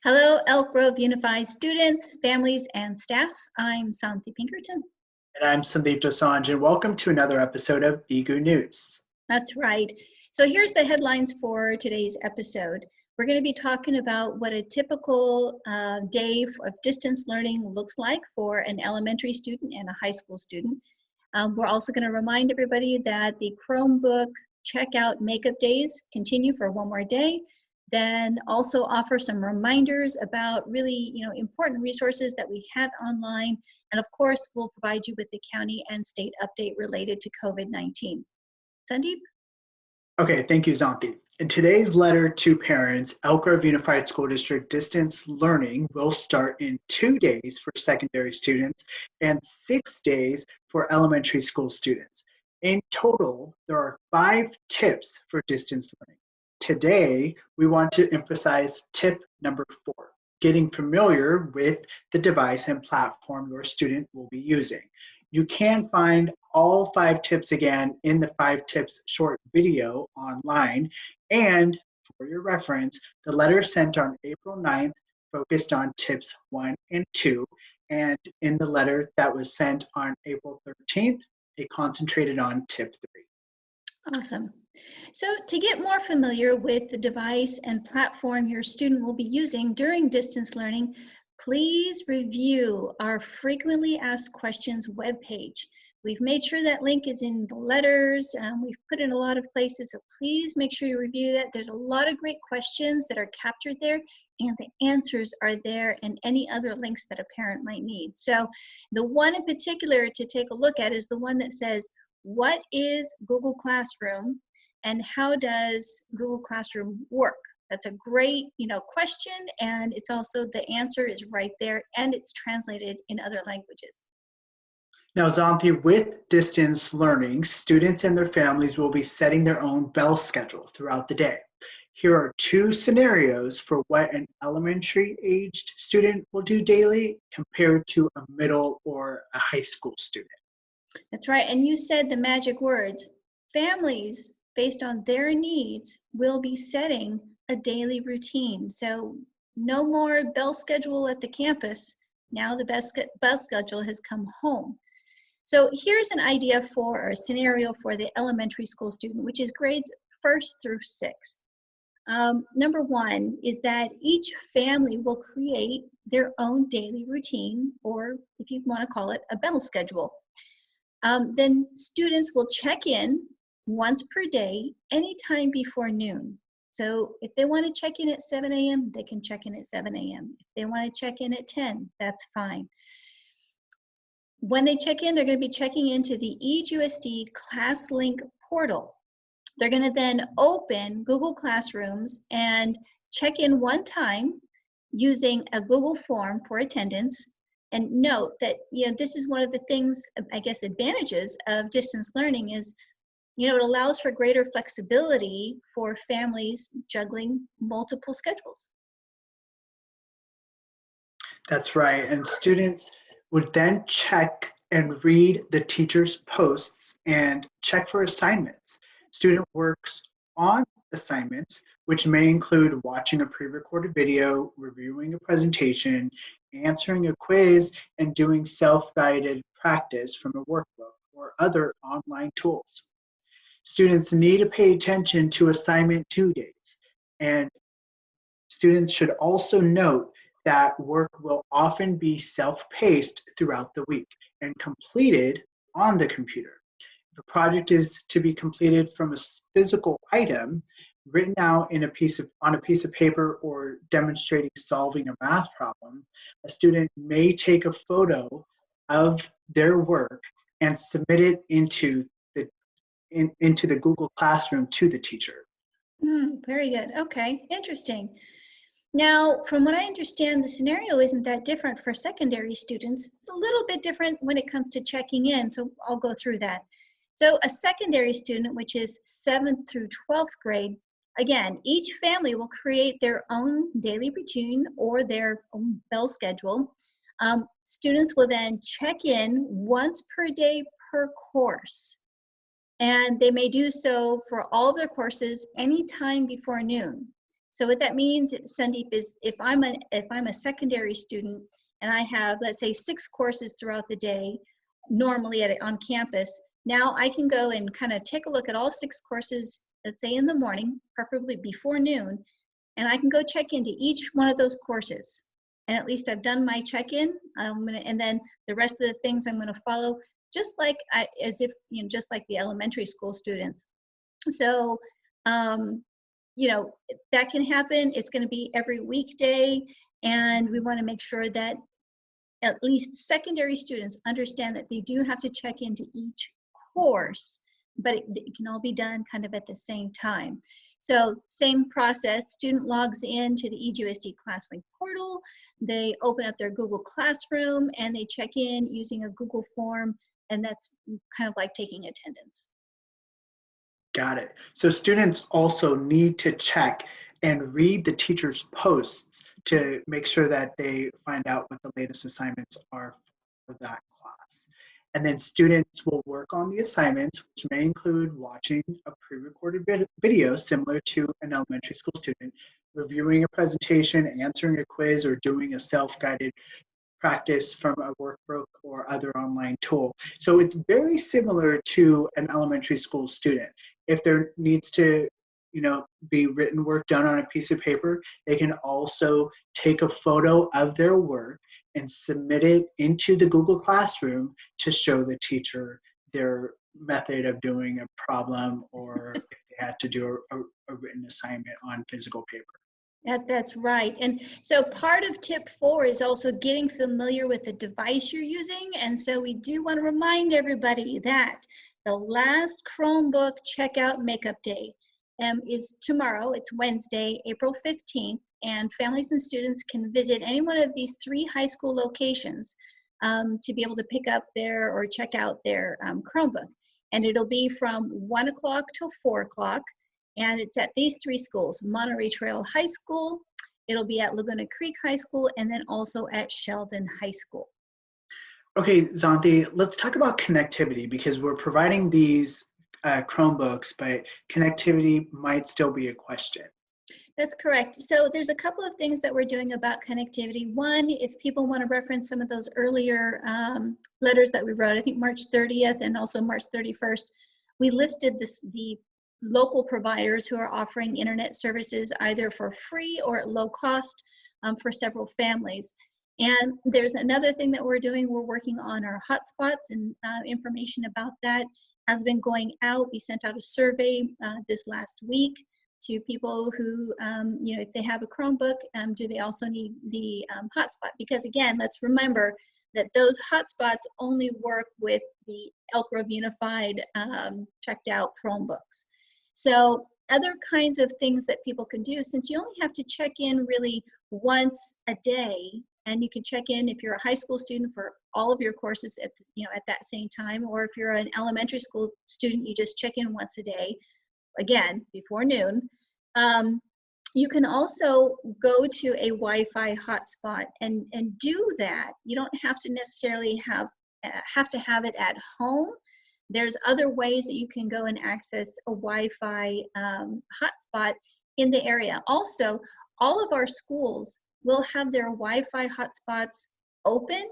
Hello, Elk Grove Unified students, families, and staff. I'm Santi Pinkerton. And I'm Sandeep Dosanjh, and welcome to another episode of EGU News. That's right. So here's the headlines for today's episode. We're going to be talking about what a typical day of distance learning looks like for an elementary student and a high school student. We're also going to remind everybody that the Chromebook checkout makeup days continue for one more day. Then also offer some reminders about really, important resources that we have online. And of course, we'll provide you with the county and state update related to COVID-19. Sandeep? Okay, thank you, Zanti. In today's letter to parents, Elk Grove Unified School District distance learning will start in 2 days for secondary students and 6 days for elementary school students. In total, there are 5 tips for distance learning. Today, we want to emphasize tip number 4, getting familiar with the device and platform your student will be using. You can find all 5 tips again in the 5 tips short video online. And for your reference, the letter sent on April 9th focused on tips 1 and 2. And in the letter that was sent on April 13th, it concentrated on tip 3. Awesome. So to get more familiar with the device and platform your student will be using during distance learning, please review our frequently asked questions webpage. We've made sure that link is in the letters. We've put in a lot of places, so please make sure you review that. There's a lot of great questions that are captured there, and the answers are there and any other links that a parent might need. So the one in particular to take a look at is the one that says, what is Google Classroom and how does Google Classroom work? That's a great, question, and it's also the answer is right there and it's translated in other languages. Now, Zanti, with distance learning, students and their families will be setting their own bell schedule throughout the day. Here are 2 scenarios for what an elementary-aged student will do daily compared to a middle or a high school student. That's right, and you said the magic words. Families, based on their needs, will be setting a daily routine. So no more bell schedule at the campus. Now the bell schedule has come home. So here's an idea for a scenario for the elementary school student, which is grades 1st through 6th. Number 1 is that each family will create their own daily routine, or if you want to call it, a bell schedule. Then students will check in once per day, anytime before noon. So if they want to check in at 7 a.m., they can check in at 7 a.m. If they want to check in at 10, that's fine. When they check in, they're going to be checking into the EGU ClassLink portal. They're going to then open Google Classrooms and check in one time using a Google form for attendance. And note that, this is one of the things, advantages of distance learning is, it allows for greater flexibility for families juggling multiple schedules. That's right. And students would then check and read the teacher's posts and check for assignments. Student works on assignments, which may include watching a pre-recorded video, reviewing a presentation, answering a quiz, and doing self-guided practice from a workbook or other online tools. Students need to pay attention to assignment due dates, and students should also note that work will often be self-paced throughout the week and completed on the computer. If a project is to be completed from a physical item, written out on a piece of paper or demonstrating solving a math problem, a student may take a photo of their work and submit it into the Google Classroom to the teacher. Very good. Okay, interesting. Now, from what I understand, the scenario isn't that different for secondary students. It's a little bit different when it comes to checking in, so I'll go through that. So a secondary student, which is 7th through 12th grade, again, each family will create their own daily routine or their own bell schedule. Students will then check in once per day per course. And they may do so for all of their courses anytime before noon. So what that means, Sandeep, is if I'm a secondary student and I have, let's say, 6 courses throughout the day, normally on campus, now I can go and kind of take a look at all 6 courses, let's say in the morning, preferably before noon, and I can go check into each one of those courses. And at least I've done my check-in. And then the rest of the things I'm going to follow, just like as if, just like the elementary school students. So, that can happen. It's going to be every weekday, and we want to make sure that at least secondary students understand that they do have to check into each course, but it can all be done kind of at the same time. So same process, student logs in to the EGUSD ClassLink portal, they open up their Google Classroom, and they check in using a Google form, and that's kind of like taking attendance. Got it. So students also need to check and read the teacher's posts to make sure that they find out what the latest assignments are for that class. And then students will work on the assignments, which may include watching a pre-recorded video similar to an elementary school student, reviewing a presentation, answering a quiz, or doing a self-guided practice from a workbook or other online tool. So it's very similar to an elementary school student. If there needs to, be written work done on a piece of paper, they can also take a photo of their work and submit it into the Google Classroom to show the teacher their method of doing a problem, or if they had to do a written assignment on physical paper. That's right. And so part of tip 4 is also getting familiar with the device you're using. And so we do want to remind everybody that the last Chromebook checkout makeup day is tomorrow. It's Wednesday, April 15th. And families and students can visit any one of these 3 high school locations to be able to pick up or check out their Chromebook. And it'll be from 1 o'clock till 4 o'clock. And it's at these 3 schools: Monterey Trail High School, it'll be at Laguna Creek High School, and then also at Sheldon High School. Okay, Zanthi, let's talk about connectivity, because we're providing these Chromebooks, but connectivity might still be a question. That's correct. So there's a couple of things that we're doing about connectivity. One, if people want to reference some of those earlier letters that we wrote, I think March 30th and also March 31st, we listed the local providers who are offering internet services either for free or at low cost for several families. And there's another thing that we're doing. We're working on our hotspots, and information about that has been going out. We sent out a survey this last week to people who, if they have a Chromebook, do they also need the hotspot? Because again, let's remember that those hotspots only work with the Elk Grove Unified checked out Chromebooks. So other kinds of things that people can do, since you only have to check in really once a day, and you can check in if you're a high school student for all of your courses at at that same time, or if you're an elementary school student, you just check in once a day, again, before noon. You can also go to a Wi-Fi hotspot and do that. You don't have to necessarily have to have it at home. There's other ways that you can go and access a Wi-Fi hotspot in the area. Also, all of our schools will have their Wi-Fi hotspots open,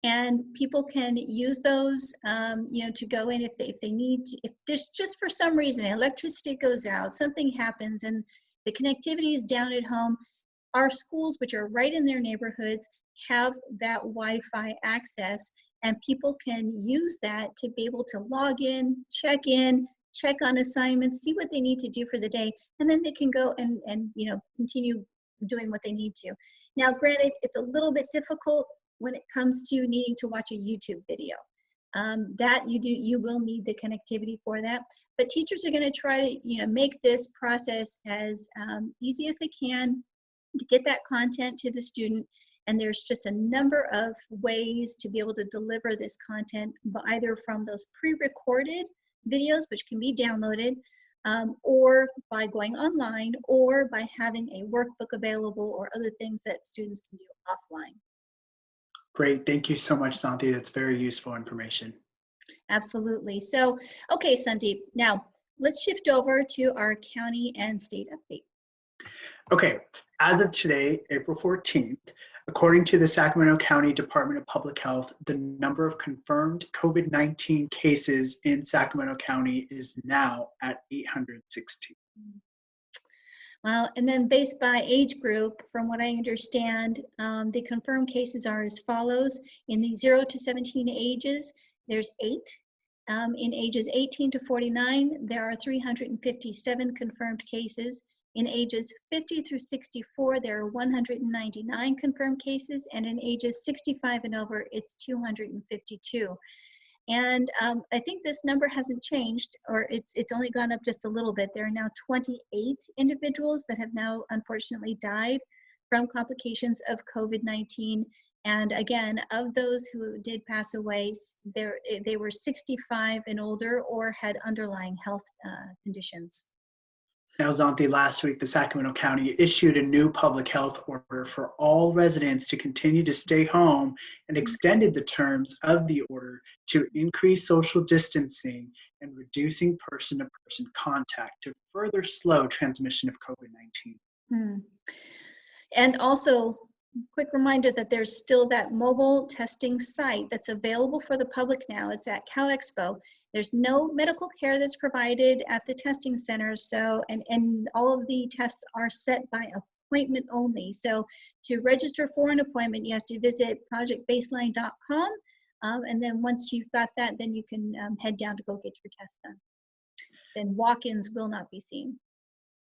and people can use those, to go in if they need to. If there's just for some reason electricity goes out, something happens, and the connectivity is down at home, our schools, which are right in their neighborhoods, have that Wi-Fi access, and people can use that to be able to log in, check on assignments, see what they need to do for the day, and then they can go and continue doing what they need to. Now, granted, it's a little bit difficult when it comes to needing to watch a YouTube video. That you will need the connectivity for that. But teachers are going to try to make this process as easy as they can to get that content to the student. And there's just a number of ways to be able to deliver this content, either from those pre-recorded videos, which can be downloaded, or by going online, or by having a workbook available, or other things that students can do offline. Great, thank you so much, Santi. That's very useful information. Absolutely. So, okay, Sandeep, now let's shift over to our county and state update. Okay, as of today, April 14th, according to the Sacramento County Department of Public Health, the number of confirmed COVID-19 cases in Sacramento County is now at 816. Well, and then based by age group, from what I understand, the confirmed cases are as follows. In the 0 to 17 ages, there's 8. In ages 18 to 49, there are 357 confirmed cases. In ages 50 through 64, there are 199 confirmed cases, and in ages 65 and over, it's 252. And I think this number hasn't changed, or it's only gone up just a little bit. There are now 28 individuals that have now unfortunately died from complications of COVID-19. And again, of those who did pass away, they were 65 and older or had underlying health conditions. Now, Zanthi, last week, the Sacramento County issued a new public health order for all residents to continue to stay home and extended the terms of the order to increase social distancing and reducing person-to-person contact to further slow transmission of COVID-19. And also, quick reminder that there's still that mobile testing site that's available for the public now. It's at CalExpo. There's no medical care that's provided at the testing center, so and all of the tests are set by appointment only. So to register for an appointment, you have to visit projectbaseline.com, and then once you've got that, then you can head down to go get your test done. Then walk-ins will not be seen.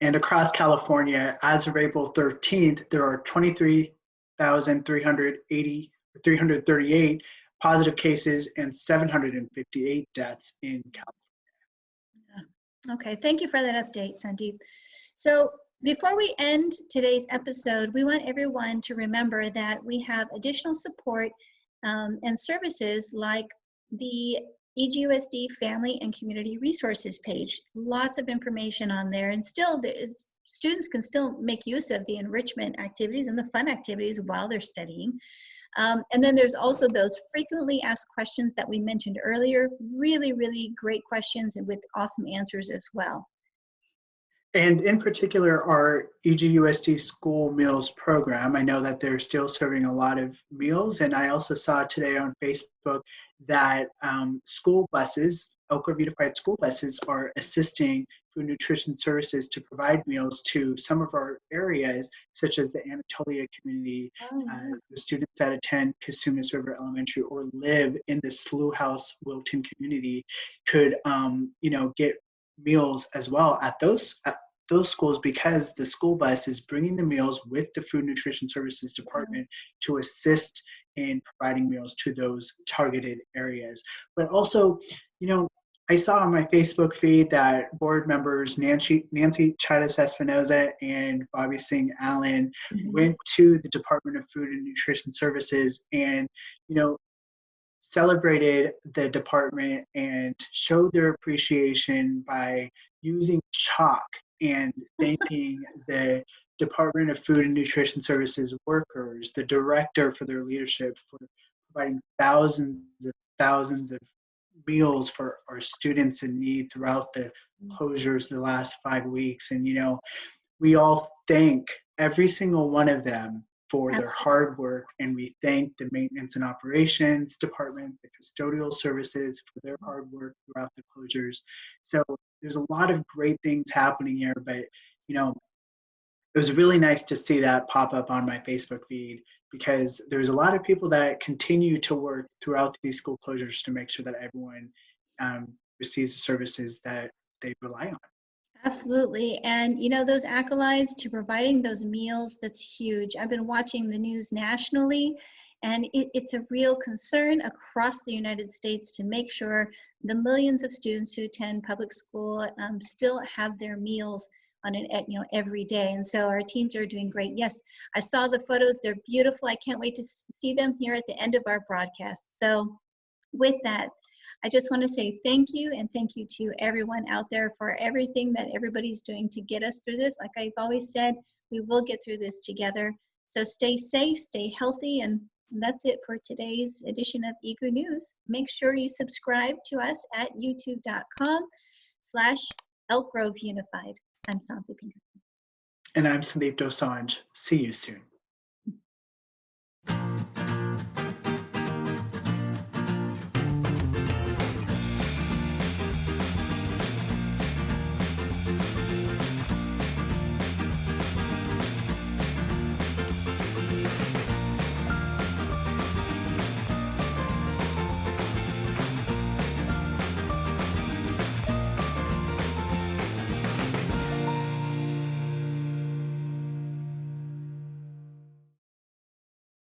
And across California, as of April 13th, there are 23,338 positive cases and 758 deaths in California. Okay, thank you for that update, Sandeep. So before we end today's episode, we want everyone to remember that we have additional support and services like the EGUSD Family and Community Resources page. Lots of information on there, and still students can still make use of the enrichment activities and the fun activities while they're studying. And then there's also those frequently asked questions that we mentioned earlier. Really, really great questions and with awesome answers as well. And in particular, our EGUSD school meals program, I know that they're still serving a lot of meals. And I also saw today on Facebook that school buses, Elk Grove Unified School buses, are assisting Food Nutrition Services to provide meals to some of our areas, such as the Anatolia community, the students that attend Casumas River Elementary or live in the Slough House Wilton community could, get meals as well at those schools, because the school bus is bringing the meals with the Food Nutrition Services Department to assist in providing meals to those targeted areas. But also, I saw on my Facebook feed that board members Nancy Chadas Espinoza and Bobby Singh Allen went to the Department of Food and Nutrition Services and, celebrated the department and showed their appreciation by using chalk and thanking the Department of Food and Nutrition Services workers, the director for their leadership, for providing thousands of meals for our students in need throughout the closures the last 5 weeks. And, we all thank every single one of them for their hard work, and we thank the maintenance and operations department, the custodial services for their hard work throughout the closures. So there's a lot of great things happening here, but it was really nice to see that pop up on my Facebook feed, because there's a lot of people that continue to work throughout these school closures to make sure that everyone receives the services that they rely on. Absolutely. And those accolades to providing those meals, that's huge. I've been watching the news nationally, and it's a real concern across the United States to make sure the millions of students who attend public school still have their meals on every day. And so our teams are doing great. Yes, I saw the photos. They're beautiful. I can't wait to see them here at the end of our broadcast. So with that, I just want to say thank you, and thank you to everyone out there for everything that everybody's doing to get us through this. Like I've always said, we will get through this together. So stay safe, stay healthy, and that's it for today's edition of EGU News. Make sure you subscribe to us at youtube.com/Elk Grove Unified. I'm Santhi Pinkerton. And I'm Sandeep Dosanjh. See you soon.